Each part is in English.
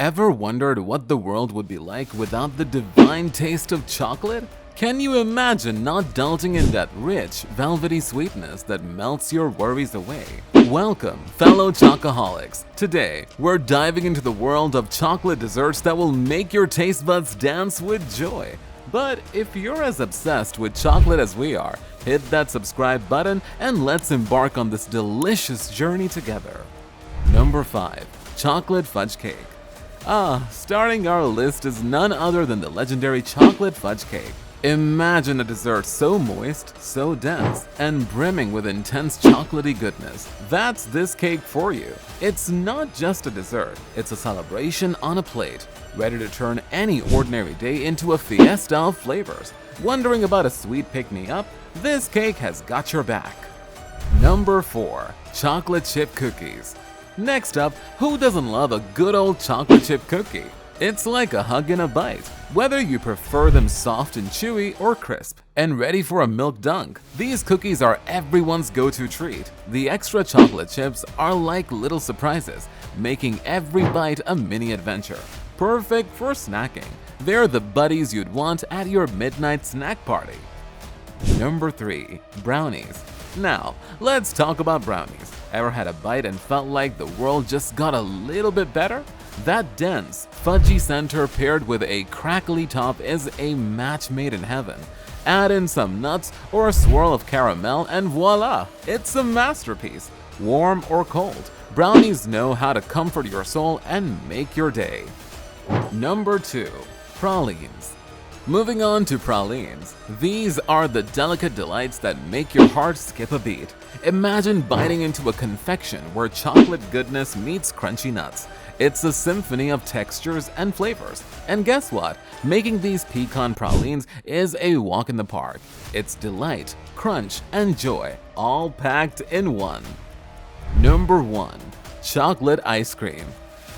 Ever wondered what the world would be like without the divine taste of chocolate? Can you imagine not indulging in that rich, velvety sweetness that melts your worries away? Welcome, fellow Chocoholics! Today, we're diving into the world of chocolate desserts that will make your taste buds dance with joy. But if you're as obsessed with chocolate as we are, hit that subscribe button and let's embark on this delicious journey together. Number 5. Chocolate Fudge Cake. Starting our list is none other than the legendary chocolate fudge cake. Imagine a dessert so moist, so dense, and brimming with intense chocolatey goodness. That's this cake for you. It's not just a dessert, it's a celebration on a plate, ready to turn any ordinary day into a fiesta of flavors. Wondering about a sweet pick-me-up? This cake has got your back. Number 4. Chocolate Chip Cookies. Next up, who doesn't love a good old chocolate chip cookie? It's like a hug and a bite. Whether you prefer them soft and chewy or crisp and ready for a milk dunk, these cookies are everyone's go-to treat. The extra chocolate chips are like little surprises, making every bite a mini adventure. Perfect for snacking. They're the buddies you'd want at your midnight snack party. Number 3. Brownies. Now, let's talk about brownies. Ever had a bite and felt like the world just got a little bit better? That dense, fudgy center paired with a crackly top is a match made in heaven. Add in some nuts or a swirl of caramel and voila! It's a masterpiece. Warm or cold, brownies know how to comfort your soul and make your day. Number 2. Pralines. Moving on to pralines, these are the delicate delights that make your heart skip a beat. Imagine biting into a confection where chocolate goodness meets crunchy nuts. It's a symphony of textures and flavors. And guess what? Making these pecan pralines is a walk in the park. It's delight, crunch, and joy, all packed in one. Number 1. Chocolate ice cream.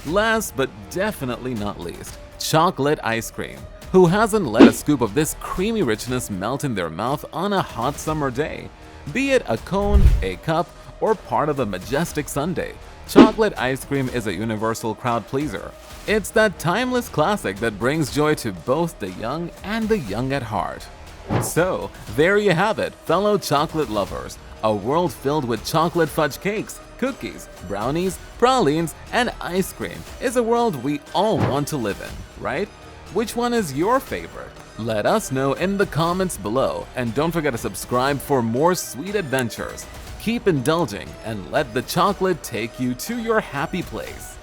Last but definitely not least, chocolate ice cream. Who hasn't let a scoop of this creamy richness melt in their mouth on a hot summer day? Be it a cone, a cup, or part of a majestic sundae, chocolate ice cream is a universal crowd pleaser. It's that timeless classic that brings joy to both the young and the young at heart. So, there you have it, fellow chocolate lovers. A world filled with chocolate fudge cakes, cookies, brownies, pralines, and ice cream is a world we all want to live in, right? Which one is your favorite? Let us know in the comments below, and don't forget to subscribe for more sweet adventures. Keep indulging and let the chocolate take you to your happy place.